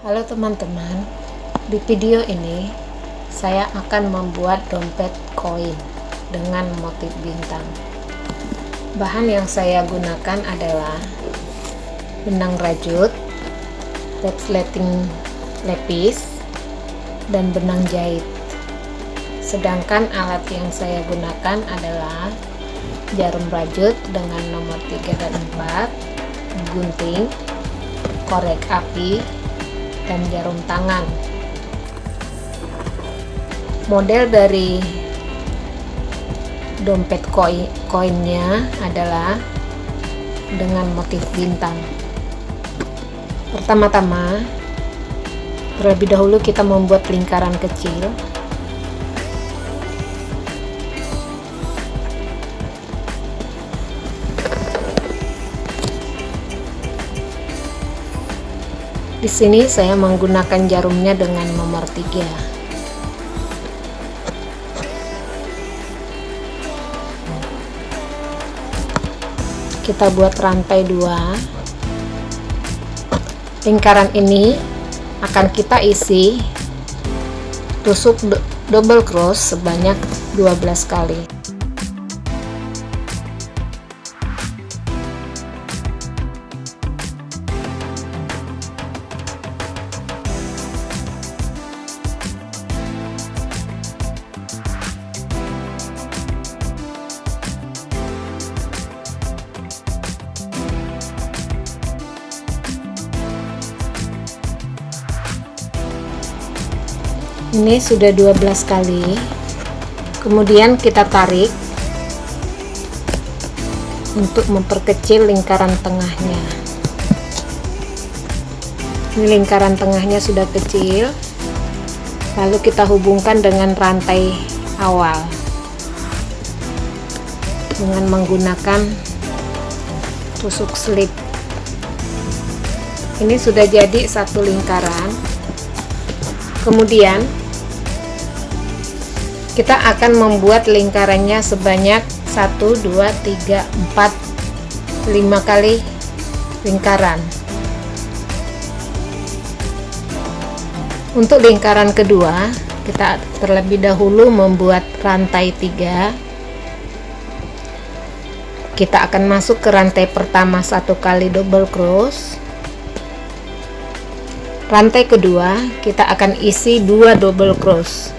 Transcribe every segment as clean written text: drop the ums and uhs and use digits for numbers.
Halo teman-teman, di video ini saya akan membuat dompet koin dengan motif bintang. Bahan yang saya gunakan adalah benang rajut, resleting lepis, dan benang jahit. Sedangkan alat yang saya gunakan adalah jarum rajut dengan nomor 3 dan 4, gunting, korek api, dan jarum tangan. Model dari dompet koinnya adalah dengan motif bintang. Pertama-tama, terlebih dahulu kita membuat lingkaran kecil. Di sini saya menggunakan jarumnya dengan nomor 3. Kita buat rantai 2. Lingkaran ini akan kita isi tusuk double cross sebanyak 12 kali. Ini sudah 12 kali. Kemudian kita tarik untuk memperkecil lingkaran tengahnya. Ini lingkaran tengahnya sudah kecil. Lalu kita hubungkan dengan rantai awal dengan menggunakan tusuk slip. Ini sudah jadi satu lingkaran. Kemudian kita akan membuat lingkarannya sebanyak 1, 2, 3, 4, 5 kali lingkaran. Untuk lingkaran kedua, kita terlebih dahulu membuat rantai 3. Kita akan masuk ke rantai pertama 1 kali double cross. Rantai kedua kita akan isi 2 double cross.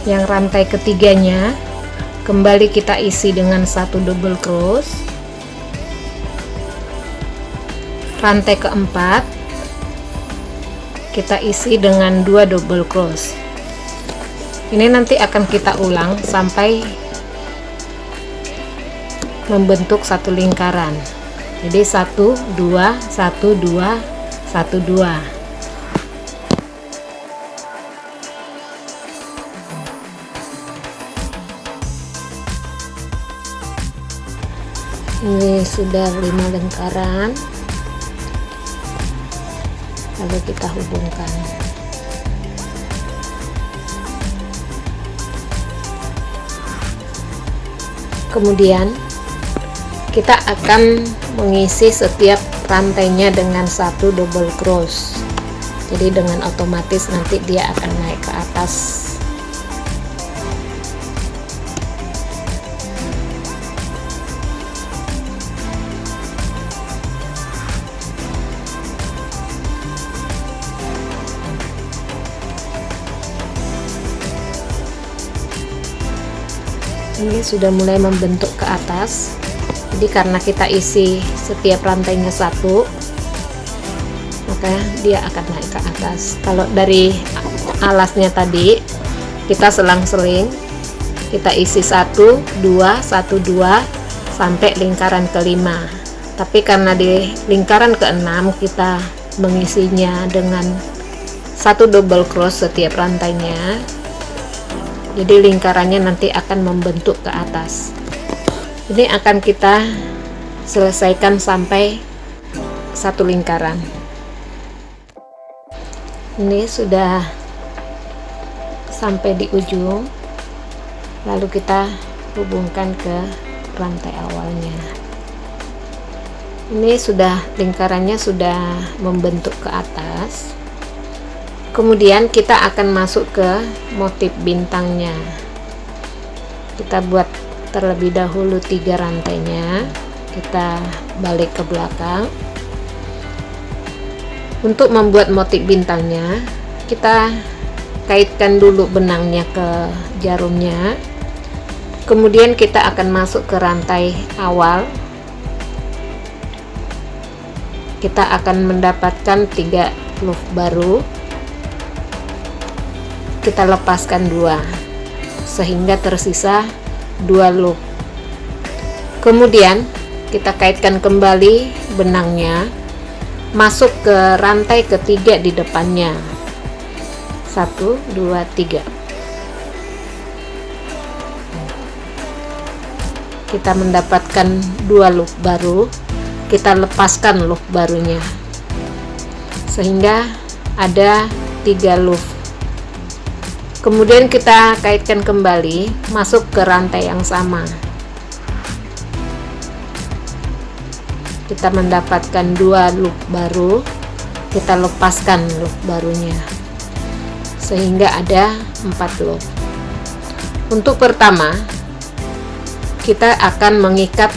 Yang rantai ketiganya kembali kita isi dengan 1 double cross. Rantai keempat kita isi dengan 2 double cross. Ini nanti akan kita ulang sampai membentuk satu lingkaran. Jadi 1 2 1 2 1 2. Ini sudah 5 lingkaran. Lalu kita hubungkan. Kemudian kita akan mengisi setiap rantainya dengan 1 double cross. Jadi dengan otomatis nanti dia akan naik ke atas. Ini sudah mulai membentuk ke atas. Jadi karena kita isi setiap rantainya 1, maka dia akan naik ke atas. Kalau dari alasnya tadi kita selang-seling, kita isi 1 2 1 2 sampai lingkaran ke-5. Tapi karena di lingkaran ke-6 kita mengisinya dengan 1 double cross setiap rantainya, jadi lingkarannya nanti akan membentuk ke atas. Ini akan kita selesaikan sampai 1 lingkaran. Ini sudah sampai di ujung, lalu kita hubungkan ke rantai awalnya. Ini sudah lingkarannya sudah membentuk ke atas. Kemudian kita akan masuk ke motif bintangnya. Kita buat terlebih dahulu 3 rantainya, kita balik ke belakang. Untuk membuat motif bintangnya, kita kaitkan dulu benangnya ke jarumnya. Kemudian kita akan masuk ke rantai awal. Kita akan mendapatkan 3 loop baru. Kita lepaskan 2 sehingga tersisa 2 loop. Kemudian kita kaitkan kembali benangnya, masuk ke rantai ketiga di depannya. 1 2 3. Kita mendapatkan 2 loop baru. Kita lepaskan loop barunya sehingga ada 3 loop. Kemudian kita kaitkan kembali, masuk ke rantai yang sama. Kita mendapatkan 2 loop baru, kita lepaskan loop barunya sehingga ada 4 loop. Untuk pertama, kita akan mengikat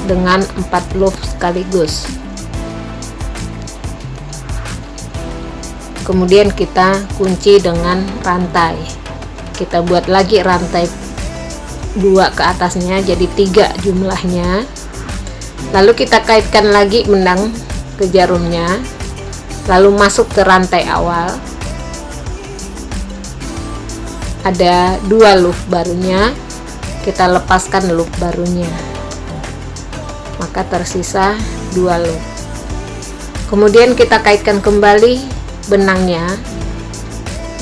dengan 4 loop sekaligus. Kemudian kita kunci dengan rantai. Kita buat lagi rantai 2 ke atasnya, jadi 3 jumlahnya. Lalu kita kaitkan lagi benang ke jarumnya, lalu masuk ke rantai awal. Ada 2 loop barunya, kita lepaskan loop barunya, maka tersisa 2 loop. Kemudian kita kaitkan kembali benangnya,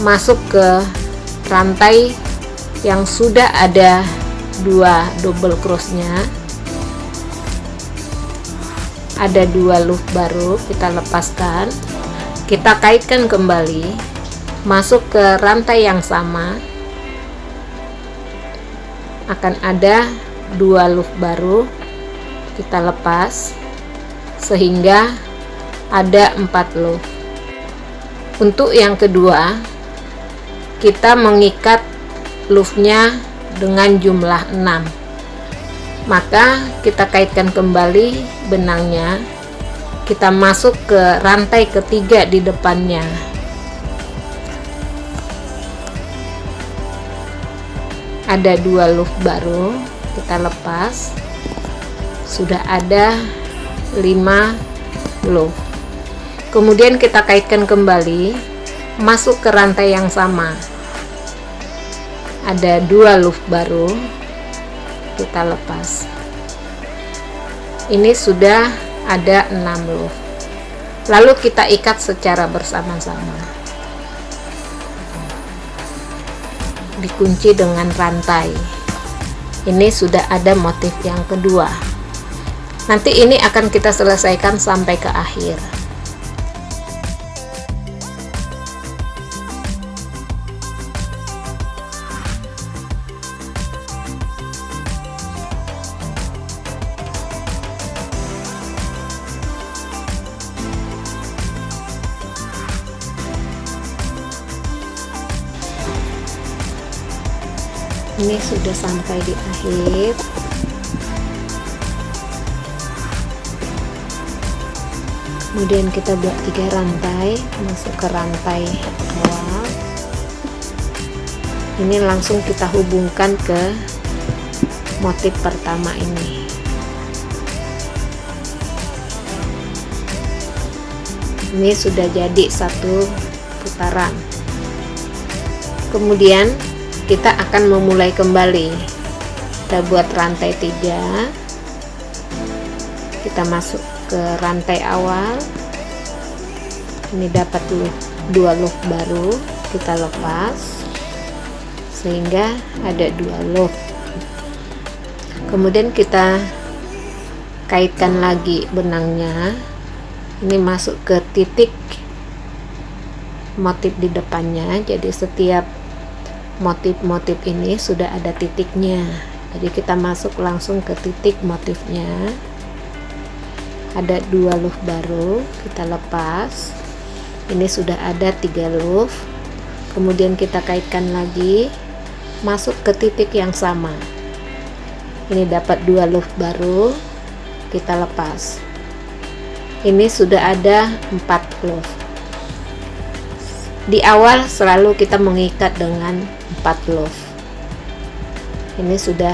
masuk ke rantai yang sudah ada 2 double crossnya. Ada 2 loop baru, kita lepaskan, kita kaitkan kembali, masuk ke rantai yang sama. Akan ada 2 loop baru, kita lepas sehingga ada 4 loop. Untuk yang kedua, kita mengikat loopnya dengan jumlah 6. Maka kita kaitkan kembali benangnya, kita masuk ke rantai ketiga di depannya. Ada 2 loop baru, kita lepas, sudah ada 5 loop. Kemudian kita kaitkan kembali, masuk ke rantai yang sama. Ada 2 loop baru, kita lepas. Ini sudah ada 6 loop. Lalu kita ikat secara bersama-sama. Dikunci dengan rantai. Ini sudah ada motif yang kedua. Nanti ini akan kita selesaikan sampai ke akhir. Ini sudah sampai di akhir. Kemudian kita buat 3 rantai, masuk ke rantai awal. Ini langsung kita hubungkan ke motif pertama ini. Ini sudah jadi 1 putaran. Kemudian kita akan memulai kembali. Kita buat rantai 3, kita masuk ke rantai awal. Ini dapat 2 loop baru, kita lepas sehingga ada 2 loop. Kemudian kita kaitkan lagi benangnya. Ini masuk ke titik motif di depannya. Jadi setiap motif-motif ini sudah ada titiknya, jadi kita masuk langsung ke titik motifnya. Ada 2 loop baru, kita lepas. Ini sudah ada 3 loop, kemudian kita kaitkan lagi, masuk ke titik yang sama. Ini dapat 2 loop baru, kita lepas. Ini sudah ada 4 loop. Di awal selalu kita mengikat dengan 4 loop. Ini sudah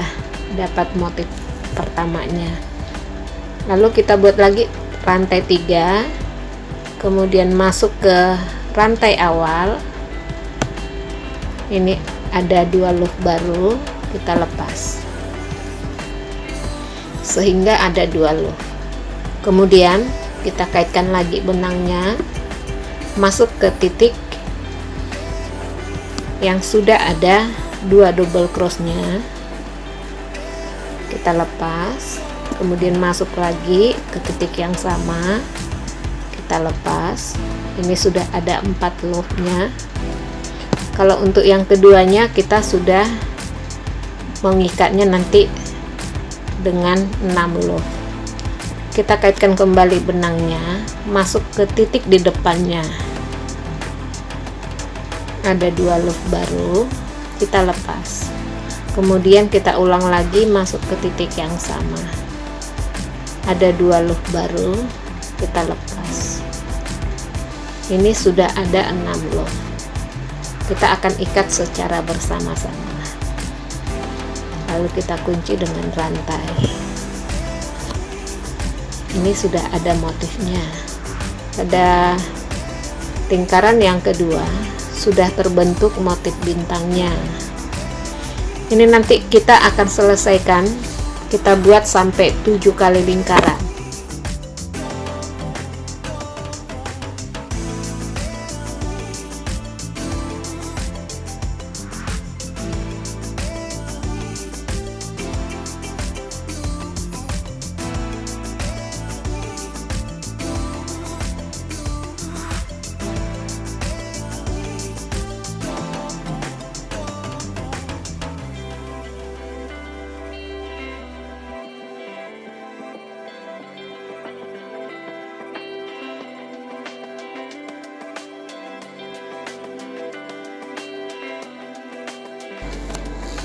dapat motif pertamanya. Lalu kita buat lagi rantai 3, kemudian masuk ke rantai awal. Ini ada 2 loop baru, kita lepas sehingga ada 2 loop. Kemudian kita kaitkan lagi benangnya, masuk ke titik yang sudah ada 2 double crossnya, kita lepas, kemudian masuk lagi ke titik yang sama, kita lepas. Ini sudah ada 4 loopnya. Kalau untuk yang keduanya kita sudah mengikatnya nanti dengan 6 loop. Kita kaitkan kembali benangnya, masuk ke titik di depannya, ada 2 loop baru, kita lepas. Kemudian kita ulang lagi, masuk ke titik yang sama, ada 2 loop baru, kita lepas. Ini sudah ada 6 loop. Kita akan ikat secara bersama-sama, lalu kita kunci dengan rantai. Ini sudah ada motifnya. Pada lingkaran yang kedua sudah terbentuk motif bintangnya. Ini nanti kita akan selesaikan, kita buat sampai 7 kali lingkaran.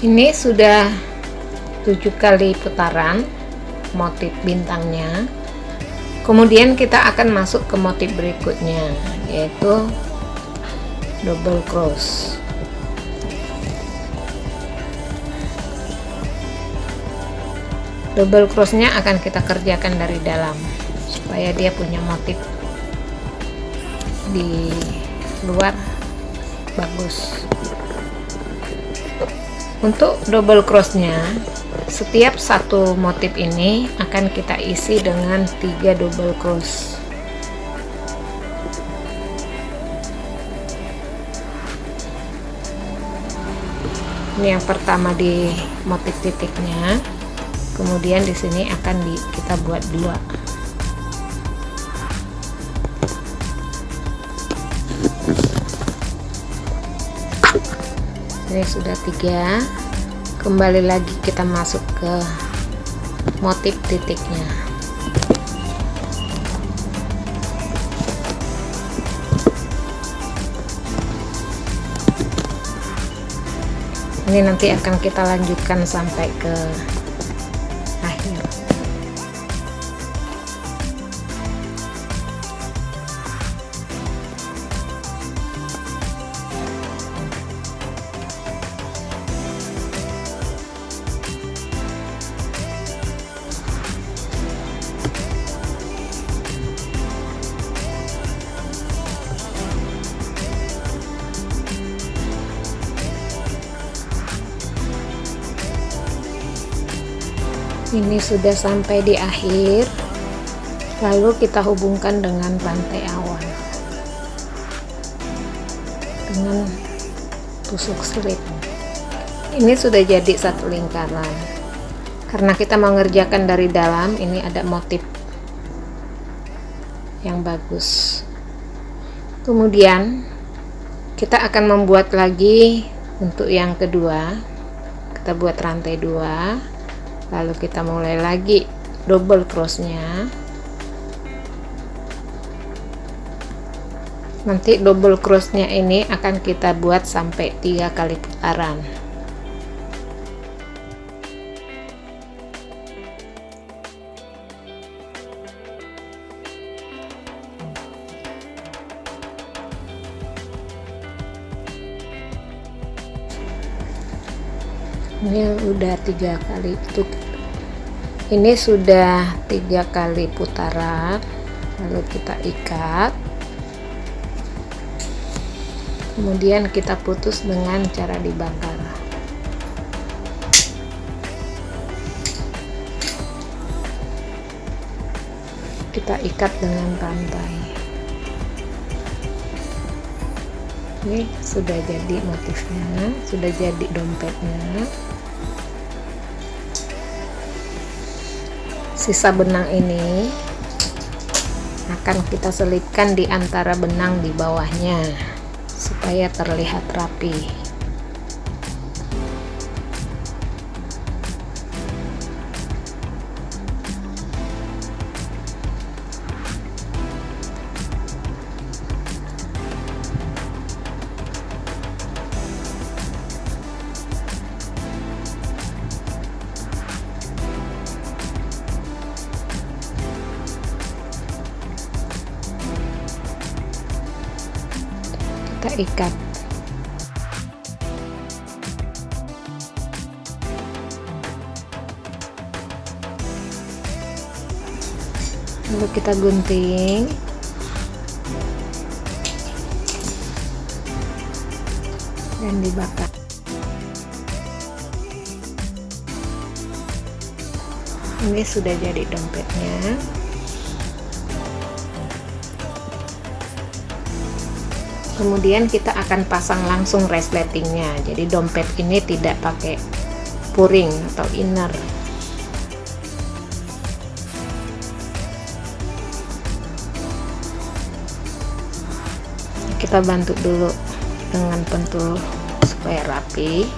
Ini sudah 7 kali putaran motif bintangnya. Kemudian kita akan masuk ke motif berikutnya, yaitu double cross. Double crossnya akan kita kerjakan dari dalam supaya dia punya motif di luar bagus. Untuk double crossnya, setiap satu motif ini akan kita isi dengan 3 double cross. Ini yang pertama di motif titiknya, kemudian di sini akan kita buat 2. Ini sudah 3. Kembali lagi kita masuk ke motif titiknya. Ini nanti akan kita lanjutkan sampai ke akhir. Ini sudah sampai di akhir, lalu kita hubungkan dengan rantai awal dengan tusuk slip. Ini sudah jadi satu lingkaran. Karena kita mengerjakan dari dalam, ini ada motif yang bagus. Kemudian Kita akan membuat lagi untuk yang kedua. Kita buat rantai 2, lalu kita mulai lagi double crossnya. Nanti double crossnya ini akan kita buat sampai 3 kali putaran. Ini udah 3 kali, ini sudah 3 kali putaran, lalu kita ikat, kemudian kita putus dengan cara dibakar. Kita ikat dengan rantai. Ini sudah jadi motifnya, sudah jadi dompetnya. Sisa benang ini akan kita selipkan di antara benang di bawahnya supaya terlihat rapi. Kita ikat. Lalu kita gunting. Dan dibakar. Ini sudah jadi dompetnya. Kemudian kita akan pasang langsung resletingnya, jadi dompet ini tidak pakai puring atau inner. Kita bantu dulu dengan pentul supaya rapi.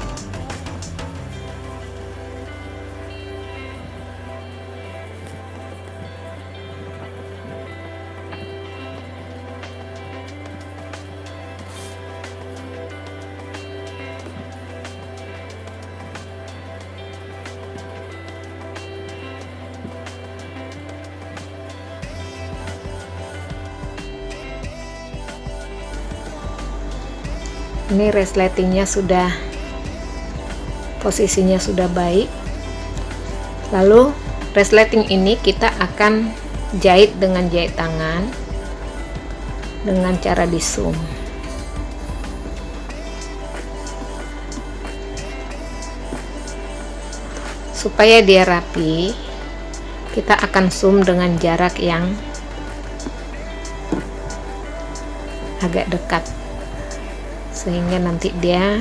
Ini resletingnya sudah, posisinya sudah baik. Lalu resleting ini kita akan jahit dengan jahit tangan dengan cara di zoom. Supaya dia rapi, kita akan zoom dengan jarak yang agak dekat sehingga nanti dia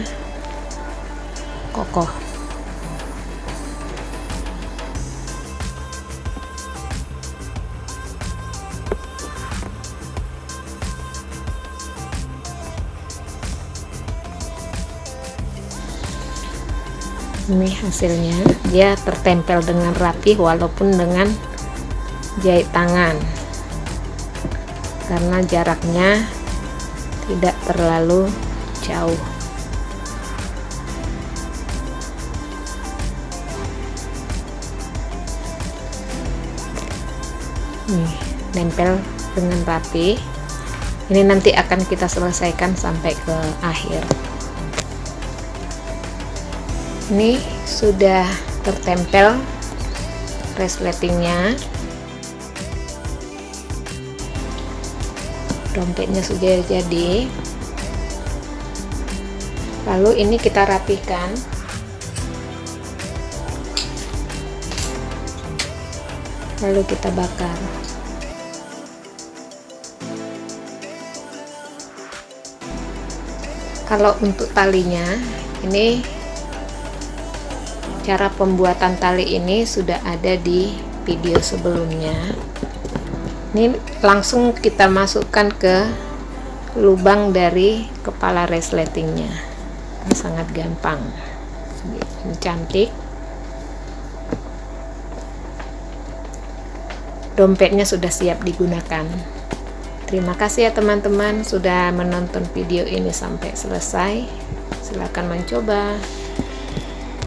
kokoh. Ini hasilnya, dia tertempel dengan rapi walaupun dengan jahit tangan karena jaraknya tidak terlalu jauh. Nih, nempel dengan rapi. Ini nanti akan kita selesaikan sampai ke akhir. Ini sudah tertempel resletingnya. Dompetnya sudah jadi. Lalu ini kita rapikan. Lalu kita bakar. Kalau untuk talinya, ini cara pembuatan tali ini sudah ada di video sebelumnya. Ini langsung kita masukkan ke lubang dari kepala resletingnya. Ini sangat gampang. Ini cantik. Dompetnya sudah siap digunakan. Terima kasih ya teman-teman sudah menonton video ini sampai selesai. Silakan mencoba.